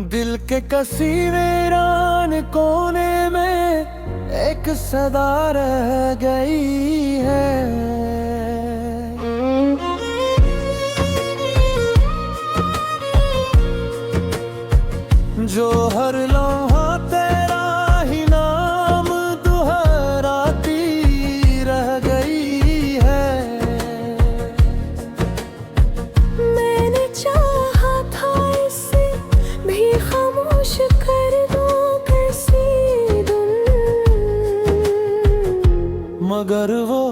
दिल के कसी वीरान कोने में एक सदा रह गई है। जो हर लम्हा तेरा ही नाम दुहराती रह गई है। मैंने चाहा था इसे भी खामोश कर दूं कैसी धुन, मगर वो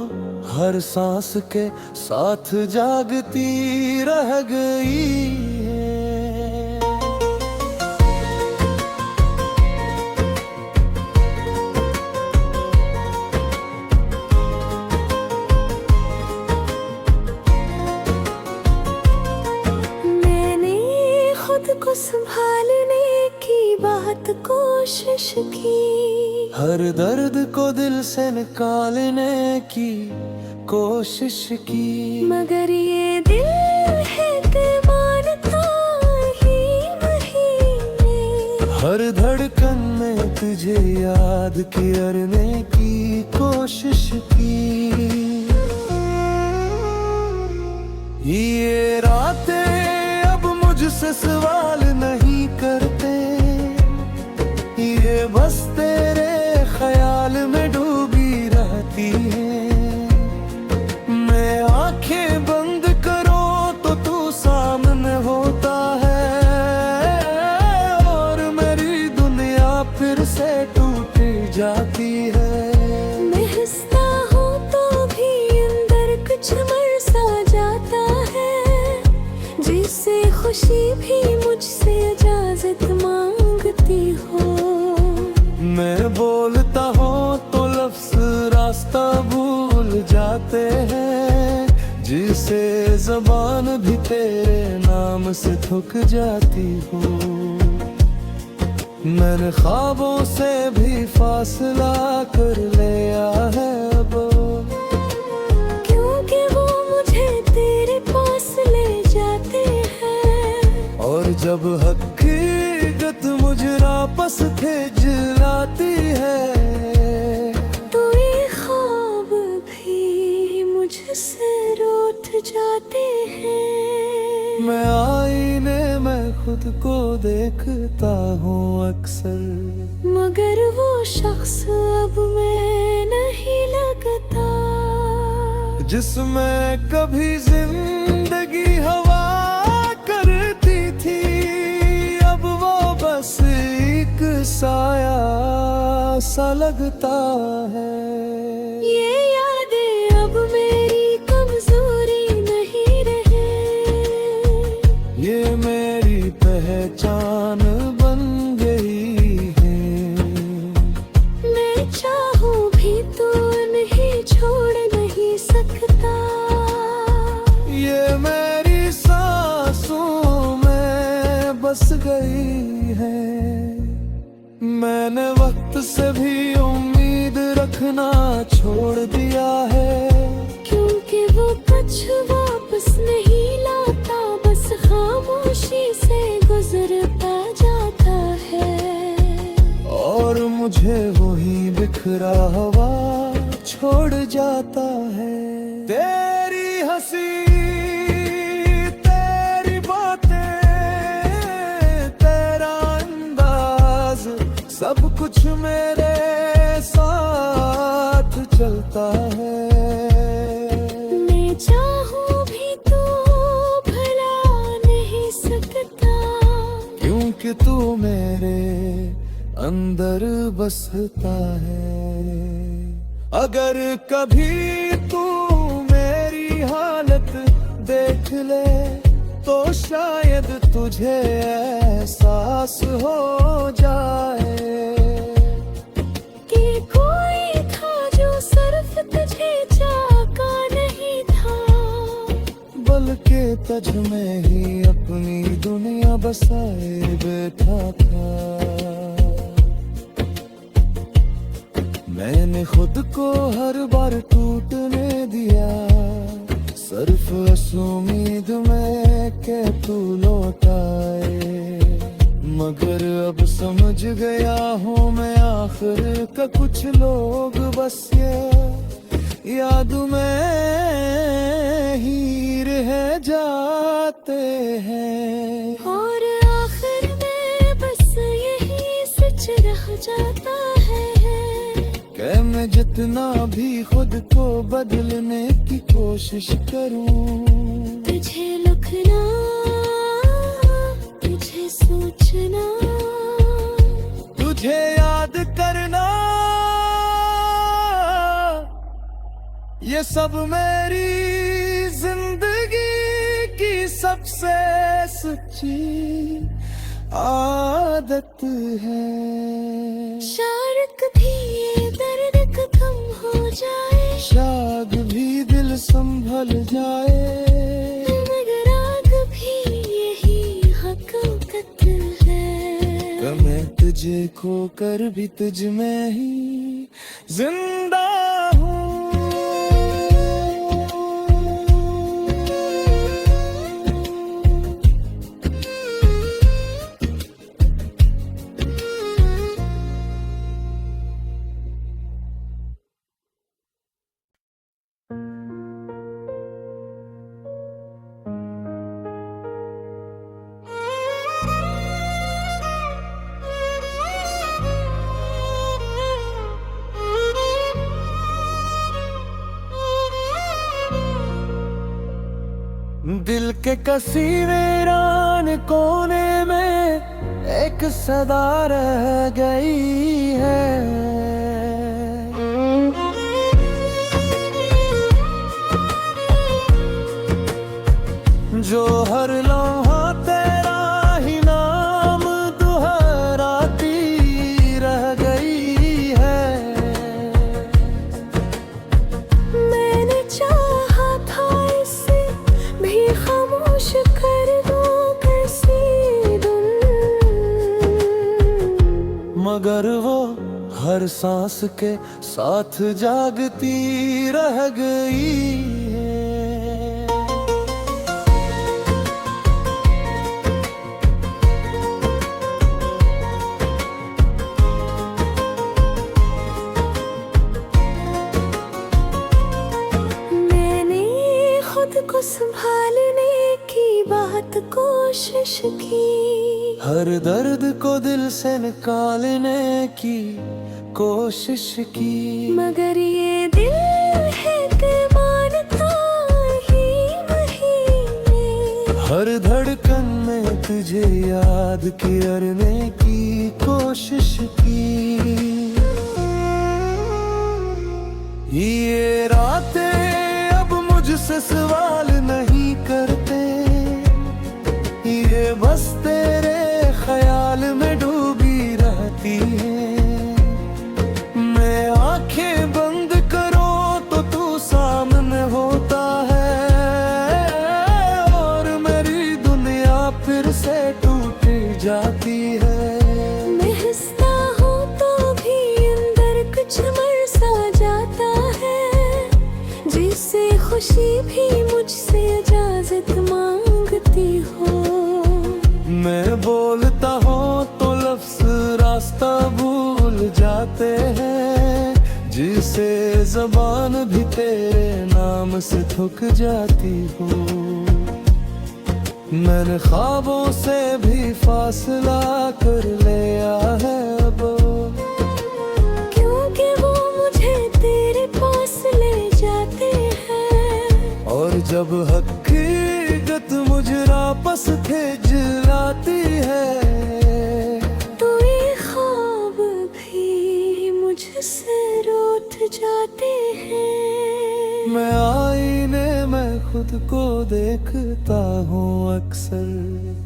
हर सांस के साथ जागती रह गई है। को संभालने की बात कोशिश की, हर दर्द को दिल से निकालने की कोशिश की, मगर ये दिल है कि मानता ही नहीं। हर धड़कन में तुझे याद करने की कोशिश की। ये रातें मुझसे सवाल नहीं करते, ये बस तेरे ख्याल में डूबी रहती है। मैं आंखें बंद करूं तो तू सामने होता है, और मेरी दुनिया फिर से टूट जाती है। मैं हंसता हूँ तो भी अंदर कुछ मर सा जाता है, जिससे खुशी भी मुझसे इजाजत मांगती हो। मैं बोलता हूँ तो लफ्ज रास्ता भूल जाते हैं, जिसे ज़बान भी तेरे नाम से थक जाती हो। मैंने ख्वाबों से भी फासला कर लिया है अब, क्योंकि वो मुझे तेरे पास ले जाते हैं। और जब हकीकत मुझे वापस खिंचलाती है, तो ये ख्वाब भी मुझसे रूठ जाते हैं। मैं आईने में खुद को देखता हूँ अक्सर, मगर वो शख्स अब मैं नहीं लगता, जिसमें कभी जिंदगी हवा करती थी। अब वो बस एक साया सा लगता है। ये यादें अब मेरी कमजोरी नहीं रहे, ये मेरी पहचान बन गई है। मैं चाहूं भी तो नहीं छोड़ नहीं सकता। ये मेरी सांसों में बस गई है। मैंने वक्त से भी उम्मीद रखना छोड़ दिया है, क्योंकि वो कुछ वापस नहीं लाता, बस खामोशी से गुजरता जाता है। और मुझे वही बिखरा हुआ छोड़ जाता है। तेरी हंसी, तेरी बातें, तेरा अंदाज, सब कुछ मेरे साथ चलता है। मैं चाहूं भी तो भला नहीं सकता, क्योंकि तू मेरे अंदर बसता है। अगर कभी तू मेरी हालत देख ले, तो शायद तुझे एहसास हो जाए कि कोई था जो सिर्फ तुझे चाहता नहीं था, बल्कि तुझ में ही अपनी दुनिया बसाए बैठा था। मैंने खुद को हर बार टूटने दिया, सिर्फ इस उम्मीद में के तू लौटाए, मगर अब समझ गया हूँ मैं आखिर का कुछ लोग बस ये याद में ही रह जाते हैं, और आखिर में बस यही सच रह जाता है कि मैं जितना भी खुद को बदलने की कोशिश करूं, तुझे लिखना, तुझे सोचना, तुझे याद करना, ये सब मेरी जिंदगी की सबसे सच्ची आदत है। शायद भी ये दर्द कम हो जाए, शायद भी दिल संभल जाए, मगर आग भी यही हकीकत है कि मैं तुझे खोकर भी तुझ में ही जिंदा हूँ। दिल के कसीरे वीरान कोने में एक सदा रह गई है, जो हर लम्हा तेरा ही नाम दुहराती रह गई है। मैंने चाहा था इसे भी खामोश कर दो कैसी मगर वो हर सांस के साथ जागती रह गई है। मैंने खुद को संभालने की बात कोशिश की, हर दर्द को दिल से निकालने की कोशिश की, मगर ये दिल है कि मानता ही नहीं। हर धड़कन में तुझे याद करने की कोशिश की। ये रातें अब मुझसे सवाल नहीं करते, ये बस तेरे ख्याल में डूबी रहती है। मैं आंखें बंद करो तो तू सामने होता है, और मेरी दुनिया फिर से टूट जाती है। मैं हंसता हूँ तो भी अंदर कुछ मर सा जाता है, जिससे खुशी भी मुझसे इजाजत मांगती हो। मैं बोलता हूँ तो लफ्ज रास्ता भूल जाते हैं, जिसे ज़बान भी तेरे नाम से थक जाती हो। मैंने ख्वाबों से भी फासला कर लिया है अब, क्योंकि वो मुझे तेरे पास ले जाते हैं, और जब हकीकत मुझे वापस खिंचलाती है, तो ये ख्वाब भी मुझसे रूठ जाते हैं। मैं आईने में खुद को देखता हूँ अक्सर,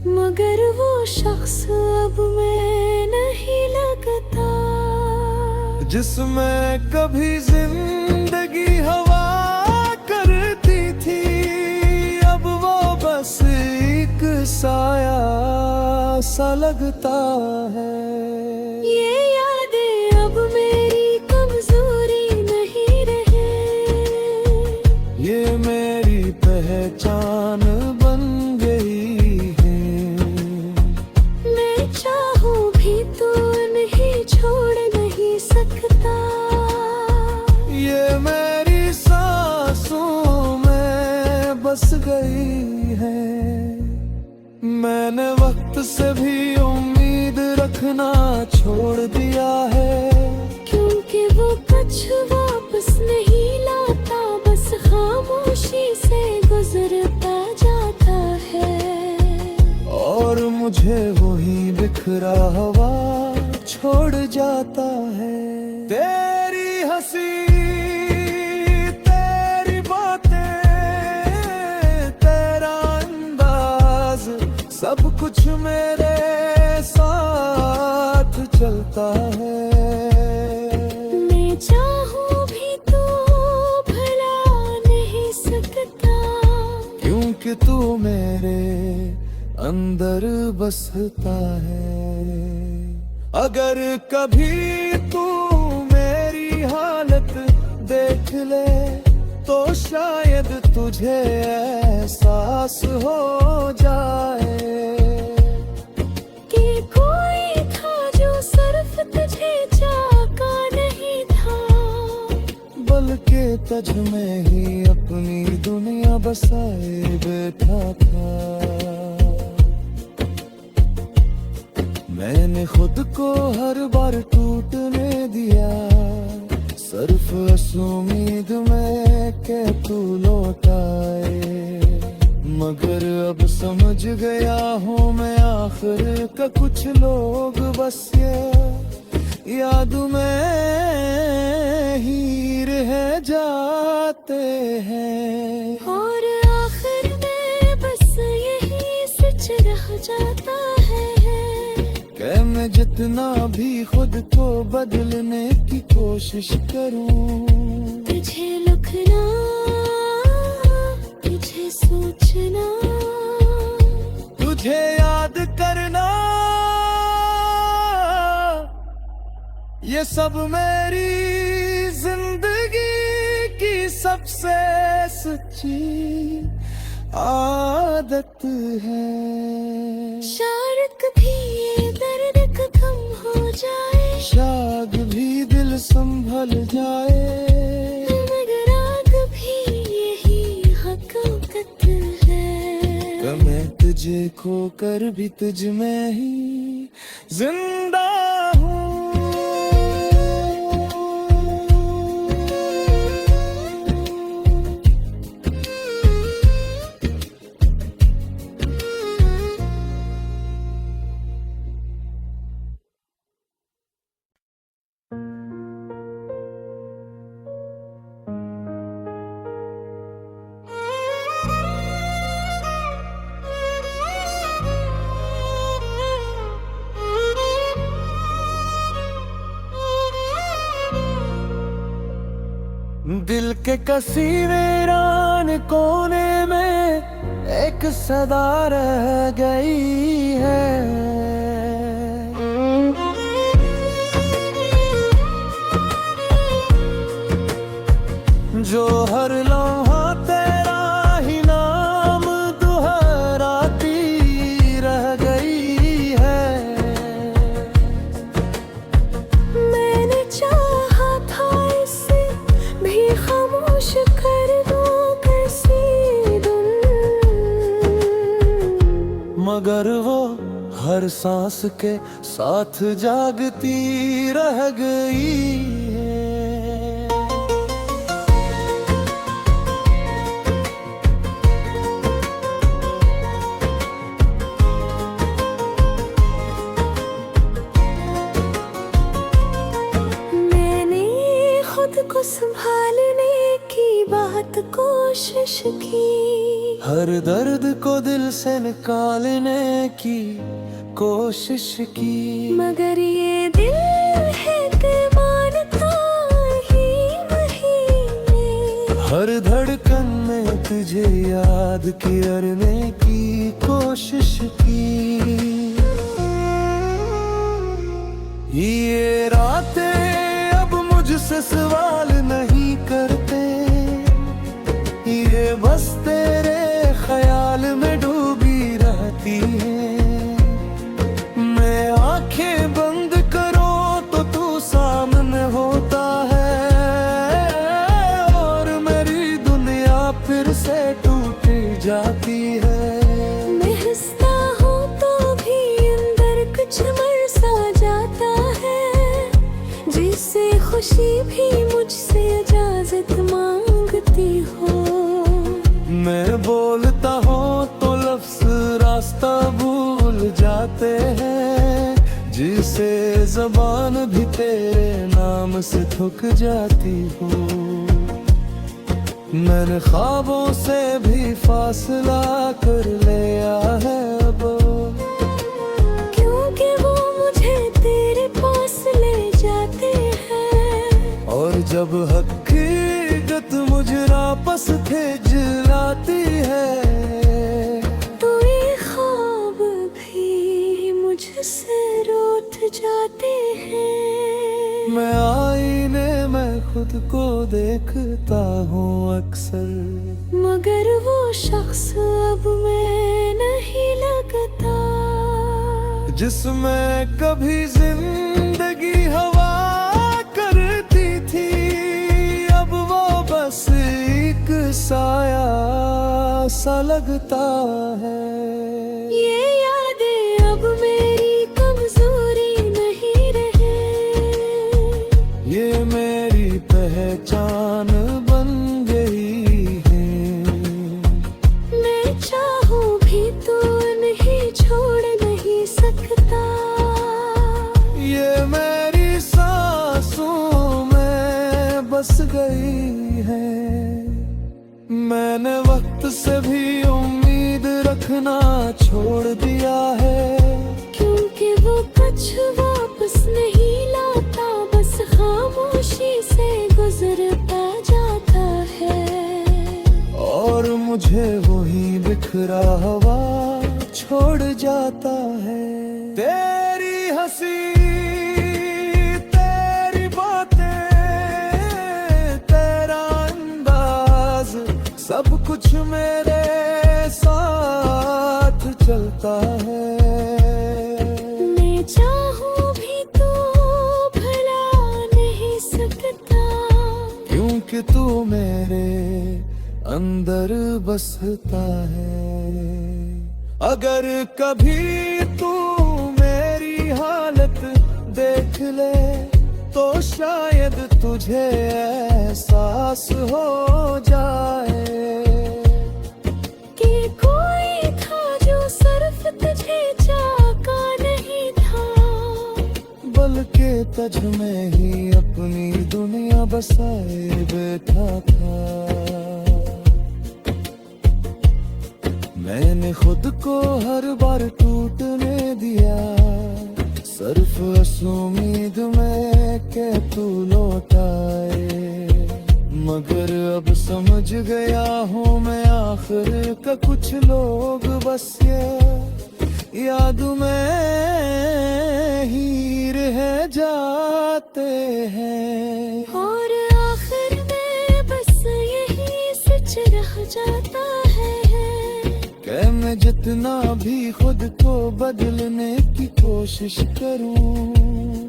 मगर वो शख्स अब मैं नहीं लगता, जिसमें कभी जिंदगी हवा करती थी। अब वो बस एक साया सा लगता है। ये यादें अब मेरी कमजोरी नहीं रहे, ये मेरी पहचान बन गई है। मैं चाह मैंने वक्त से भी उम्मीद रखना छोड़ दिया है, क्योंकि वो कुछ वापस नहीं लाता, बस खामोशी से गुजरता जाता है। और मुझे वही बिखरा हुआ छोड़ जाता है। तेरी हंसी, तेरी बातें, तेरा अंदाज, सब कुछ मेरे साथ चलता है। मैं चाहूं भी तो भला नहीं सकता, क्योंकि तू मेरे अंदर बसता है। अगर कभी तू मेरी हालत देख ले तो शायद तुझे एहसास हो जाए कि कोई था जो सिर्फ तुझे चाहता नहीं था, बल्कि तुझ में ही अपनी दुनिया बसाए बैठा था। मैंने खुद को हर बार टूटने दिया, सिर्फ इस उम्मीद में के तू लौटाए। मगर अब समझ गया हूँ मैं आखिर का, कुछ लोग बस ये याद में ही रह जाते हैं, और आखिर में बस यही सच रह जाता है कि मैं जितना भी खुद को बदलने की कोशिश करूं, तुझे लिखना, तुझे सोचना, तुझे याद करना, ये सब मेरी जिंदगी की सबसे सच्ची आदत है। शायद कभी ये दर्द कम हो जाए, शायद भी दिल संभल जाए, मगर आग भी यही हकीकत है कि मैं तुझे खोकर भी तुझ में ही जिंदा हूँ। दिल के कसी वीरान कोने में एक सदा रह गई है, जो हर लम्हा तेरा ही नाम दुहराती रह गई है। मैंने चाहा था इसे भी खामोश कर दूं कैसी धुन, मगर वो हर सांस के साथ जागती रह गई है। मैंने खुद को संभालने की बात कोशिश की, हर दर्द को दिल से निकालने की कोशिश की, मगर ये दिल है कि मानता ही नहीं। हर धड़कन में तुझे याद करने की कोशिश की। ये रातें अब मुझसे सवाल नहीं करते, ये बस तेरे ख्याल में डूबी रहती है। मैं आंखें बंद करूं तो तू सामने होता है, और मेरी दुनिया फिर से टूट जाती है। मैं खुशी भी मुझसे इजाजत मांगती हो। मैं बोलता हूँ तो लफ्ज रास्ता भूल जाते हैं, जिसे ज़बान भी तेरे नाम से थक जाती हो। मैंने ख्वाबों से भी फासला कर लिया है अब, क्योंकि वो मुझे तेरे पास ले जाते हैं। और जब हकीकत मुझे वापस खिंचलाती है, तो ये ख्वाब भी मुझसे रूठ जाते हैं। मैं आईने में खुद को देखता हूँ अक्सर, मगर वो शख्स अब मैं नहीं लगता, जिसमें कभी जिंदगी हवा करती थी। अब वो बस एक साया सा लगता है। ये यादें अब मेरी कमजोरी नहीं रहे, ये मेरी पहचान बन गई है। मैं चाहूं भी तो नहीं छोड़ नहीं सकता। ये मेरी सांसों में बस गई है। मैंने वक्त से भी उम्मीद रखना छोड़ दिया है, क्योंकि वो कुछ वापस नहीं लाता, बस खामोशी से गुजरता जाता है। और मुझे वही बिखरा हुआ छोड़ जाता है। तेरी हंसी, तेरी बातें, तेरा अंदाज, सब कुछ मेरे साथ चलता है। मैं चाहूं भी तो भला नहीं सकता, क्योंकि तू मेरे अंदर बसता है। अगर कभी तू मेरी हालत देख ले, तो शायद तुझे एहसास हो जाए कि कोई था जो सिर्फ तुझे चाहता नहीं था, बल्कि तुझ में ही अपनी दुनिया बसाए बैठा था। मैंने खुद को हर बार टूटने दिया, सिर्फ इस उम्मीद में कि तू लौट आए। मगर अब समझ गया हूँ मैं आखिर का, कुछ लोग बस ये याद में ही रह जाते हैं। और आखिर में बस यही सच रह जाता है कि मैं जितना भी खुद को बदलने की कोशिश करूं,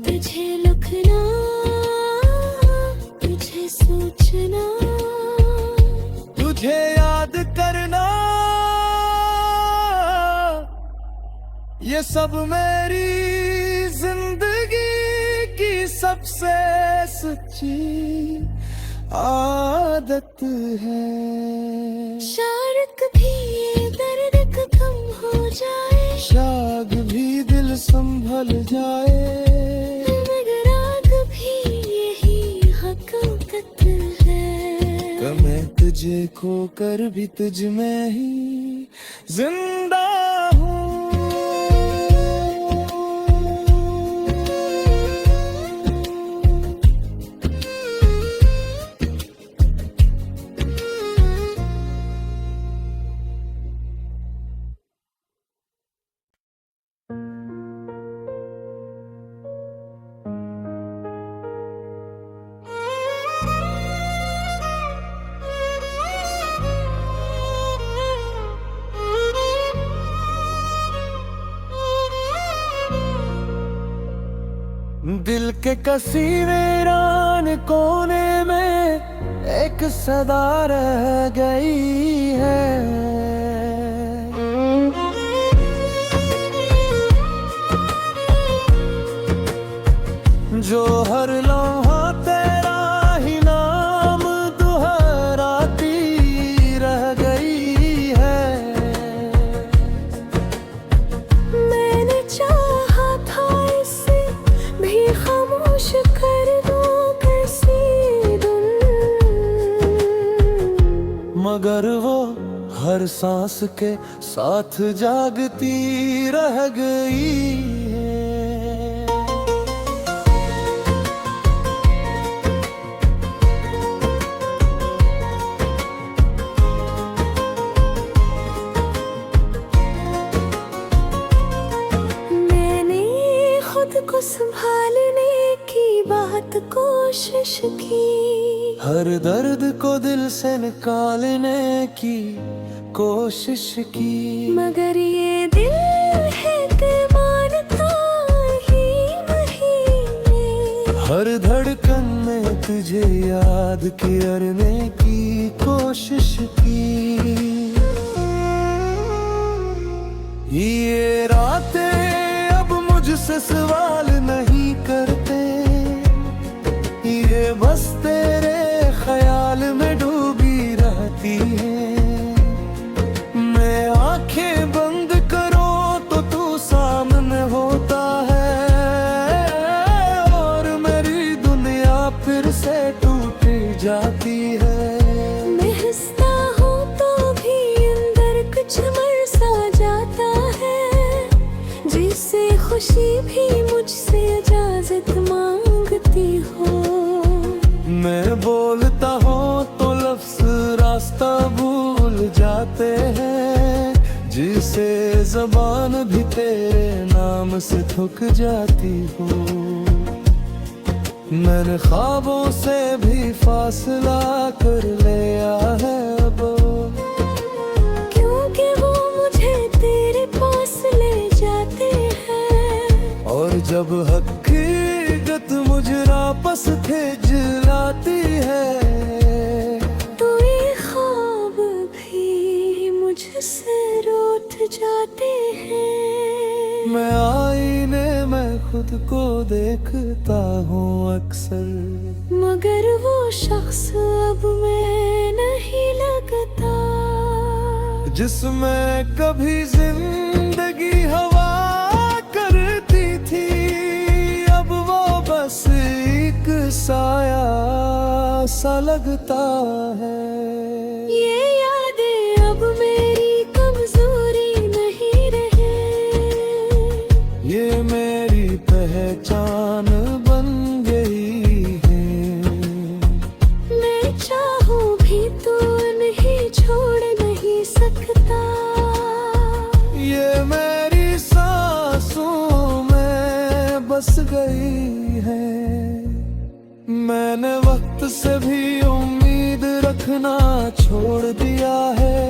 तुझे लिखना, तुझे सोचना, तुझे याद करना, ये सब मेरी जिंदगी की सबसे सच्ची आदत है। शायद कभी ये दर्द कम हो जाए, शायद भी दिल संभल जाए, मगर आग भी यही हकीकत है कि मैं तुझे खोकर भी तुझ में ही जिंदा हूँ। दिल के कसी वीरान कोने में एक सदा रह गई है, जो हर लम्हा तेरे हर सांस के साथ जागती रह गई है। मैंने खुद को संभालने की बात कोशिश की, हर दर्द को दिल से निकालने की कोशिश की, मगर ये दिल है कि मानता ही नहीं। हर धड़कन में तुझे याद करने की कोशिश की। ये रातें अब मुझसे सवाल नहीं करते, ये बस तेरे ख्याल में डूबी रहती है। मैं आंखें बंद करूं तो तू सामने होता है, और मेरी दुनिया फिर से टूट जाती है। मैं हंसता हूँ तो भी अंदर कुछ मर सा जाता है, जिससे खुशी भी मुझसे इजाजत मांगती हो। मैं बोलता हूँ तो लफ्ज रास्ता भूल जाते हैं, जिसे ज़बान भी तेरे नाम से थक जाती हो। मैंने ख्वाबों से भी फासला कर लिया है अब, क्योंकि वो मुझे तेरे पास ले जाते हैं। और जब हकीकत मुझे वापस खिजलाती है, तो ये ख्वाब भी मुझसे रूठ जाते हैं। मैं आईने में खुद को देखता हूँ अक्सर, मगर वो शख्स अब मैं नहीं लगता, जिसमें कभी जिंदगी हवा करती थी। अब वो बस एक साया सा लगता है। ये यादें अब मेरी कमजोरी नहीं रहे, ये मेरी पहचान बन गई है। मैं चाहूं भी तो नहीं छोड़ नहीं सकता। ये मेरी सांसों में बस गई है। मैंने वक्त से भी उम्मीद रखना छोड़ दिया है,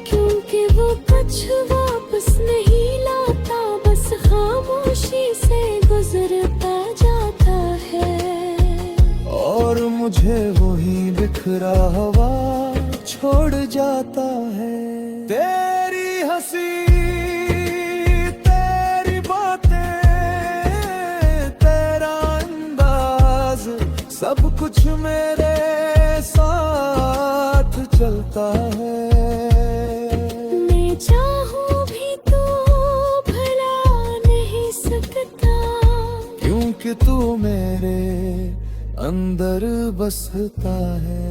क्योंकि वो कुछ वापस नहीं लाता, बस खामोशी से गुजरता जाता है। और मुझे वही बिखरा हुआ छोड़ जाता है। तेरी हंसी, तेरी बातें, तेरा अंदाज, सब कुछ मेरे साथ चलता है। मैं चाहूं भी तो भला नहीं सकता, क्योंकि तू मेरे अंदर बसता है।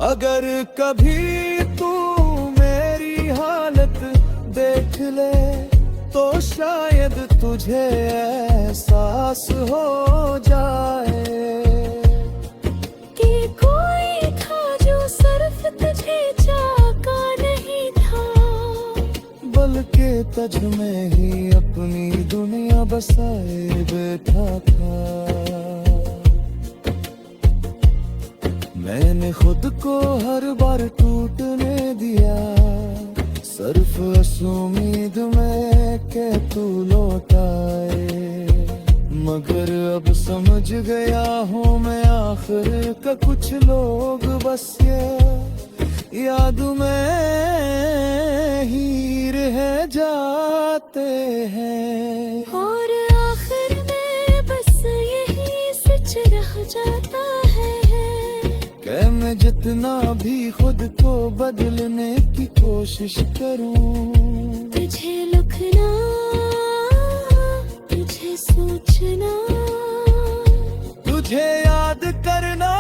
अगर कभी तू मेरी हालत देख ले, तो शायद तुझे एहसास हो जाए कि कोई था जो सिर्फ तुझे चाहता नहीं था, बल्कि तुझ में ही अपनी दुनिया बसाए बैठा था। मैंने खुद को हर बार टूटने दिया, सिर्फ इस उम्मीद में कि तू लौटाए। मगर अब समझ गया हूँ मैं आखिर का, कुछ लोग बस ये याद में ही रह जाते हैं। और आखिर में बस यही सच रह जाता है कि मैं जितना भी खुद को बदलने की कोशिश करूं, तुझे लिखना, तुझे सोचना, तुझे याद करना,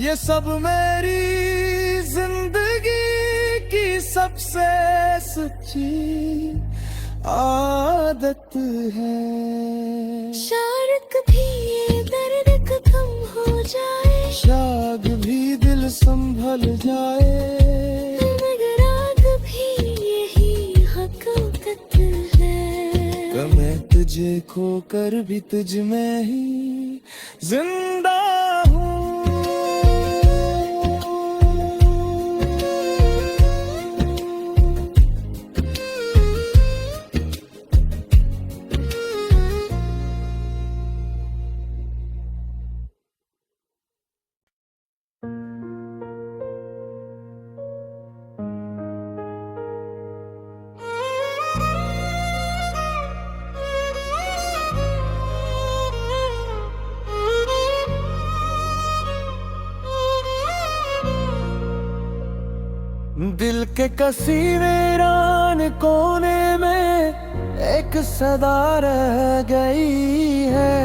ये सब मेरी जिंदगी की सबसे सच्ची आदत है। शायद कभी ये दर्द कम हो जाए, शायद भी दिल संभल जाए, मगर आग भी यही हकीकत है। मैं तुझे खोकर भी तुझ में ही जिंदा हूँ। दिल के कसी वीरान कोने में एक सदा रह गई है।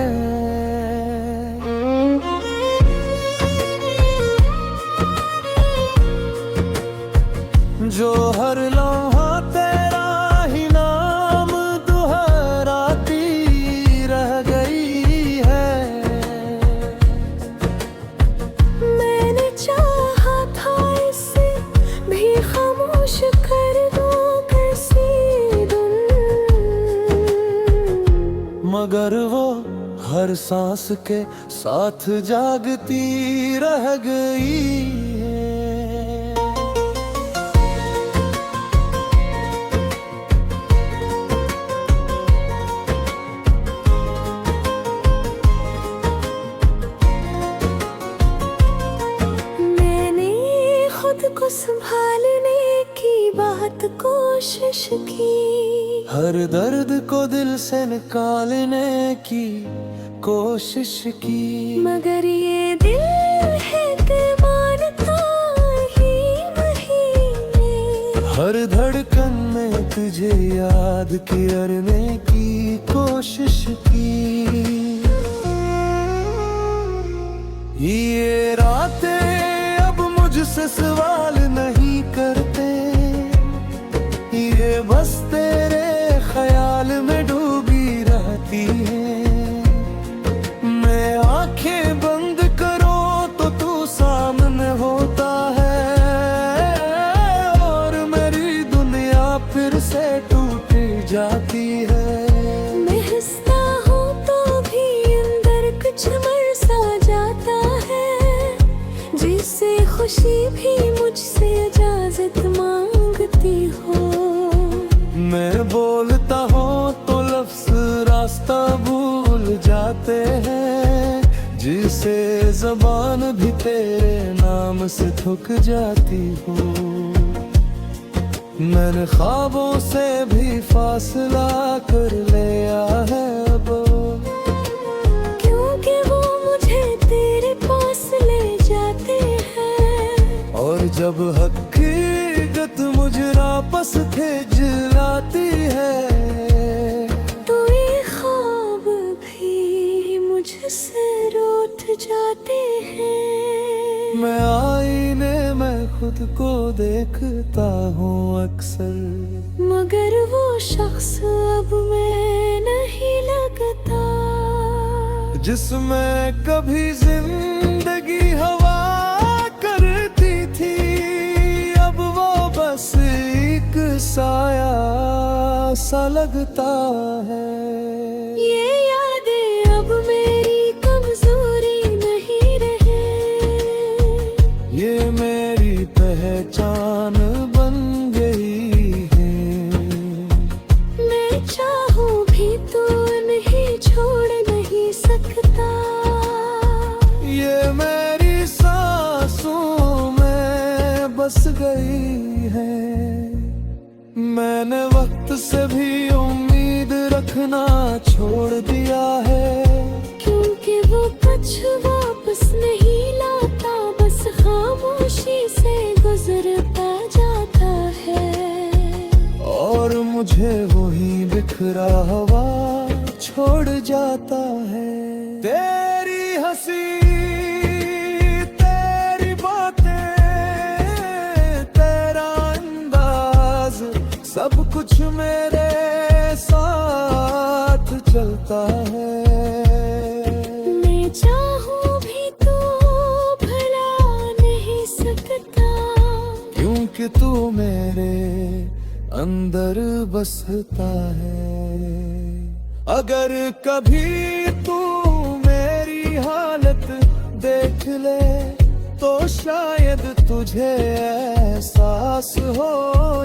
जो हर लम्हा तेरा ही नाम दुहराती रह गई है। मैंने चाहा था इसे भी खामोश कर दो कैसी धुन, मगर वो हर सांस के साथ जागती रह गई है। को संभालने की बात कोशिश की, हर दर्द को दिल से निकालने की कोशिश की, मगर ये दिल है कि मानता ही नहीं। हर धड़कन में तुझे याद करने की कोशिश की। ये रातें अब मुझसे सवाल नहीं करते, ये बस तेरे ख्याल में डूबी रहती है। मैं आंखें बंद करूं तो तू सामने होता है, और मेरी दुनिया फिर से टूट जाती है। मैं हंसता हूँ तो भी अंदर कुछ मर सा जाता है, जिससे खुशी भी मुझसे इजाजत मांगती हो। मैं बोलता हूँ तो लफ्ज रास्ता भूल जाते हैं, जिसे ज़बान भी तेरे नाम से थक जाती हो। मैंने ख्वाबों से भी फासला कर लिया है अब, क्योंकि वो मुझे तेरे पास ले जाते हैं। और जब हकीकत मुझे वापस खिजलाती है, तो ये ख्वाब भी मुझसे रूठ जाते हैं। मैं आईने में खुद को देखता हूँ अक्सर, मगर वो शख्स अब मैं नहीं लगता, जिसमें कभी जिंदगी हवा करती थी। अब वो बस एक साया सा लगता है। ये यादें अब मेरी कमजोरी नहीं रहे, ये मेरी पहचान बन गई है। मैं चाहूँ भी तो नहीं छोड़ नहीं सकता। ये मेरी सांसों में बस गई है। मैंने वक्त से भी उम्मीद रखना छोड़ दिया है, क्योंकि वो कुछ वापस नहीं लाता, बस खामोशी से गुजरता जाता है। और मुझे वही बिखरा हुआ छोड़ जाता है। तेरी हंसी तेरी सब कुछ मेरे साथ चलता है। मैं चाहूं भी तो भला नहीं सकता, क्योंकि तू मेरे अंदर बसता है। अगर कभी तू मेरी हालत देख ले तो शायद तुझे एहसास हो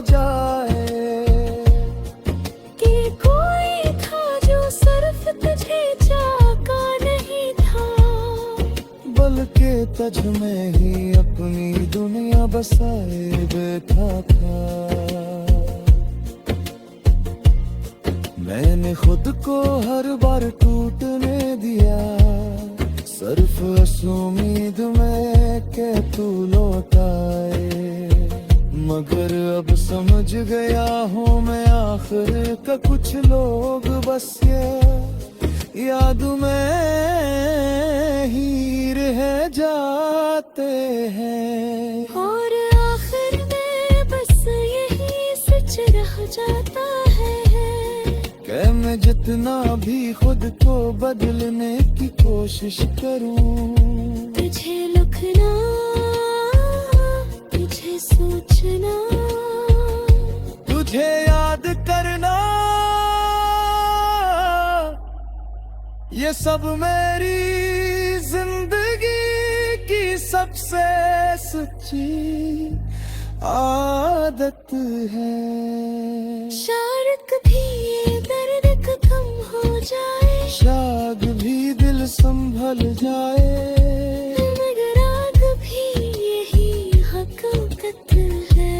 जाए कि कोई था जो सिर्फ तुझे चाहता नहीं था, बल्कि तुझ में ही अपनी दुनिया बसाए बैठा था। मैंने खुद को हर बार टूटने दिया, सिर्फ इस उम्मीद में के तू लौटाए। मगर अब समझ गया हूँ मैं आखिर का कुछ लोग बस ये याद में ही रह जाते हैं। और आखिर में बस यही सच रह जाता है कि मैं जितना भी खुद को बदलने की कोशिश करूं, तुझे लिखना, तुझे सोचना, तुझे याद करना, ये सब मेरी जिंदगी की सबसे सच्ची आदत है। शायद कभी ये दर्द कम हो जाए, शायद भी दिल संभल जाए, मगर आग भी यही हकीकत है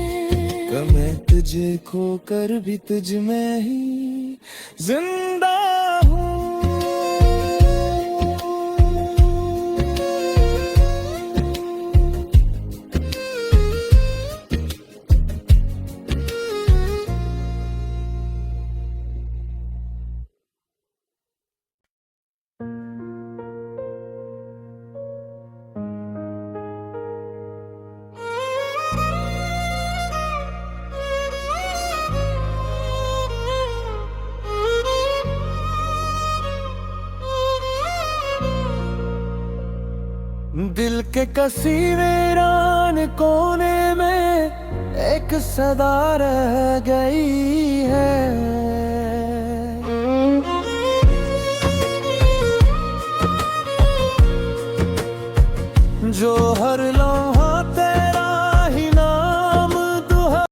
कि मैं तुझे खोकर भी तुझ में ही जिंदा हूँ। दिल के कसीरे वीरान कोने में एक सदा रह गई है, जो हर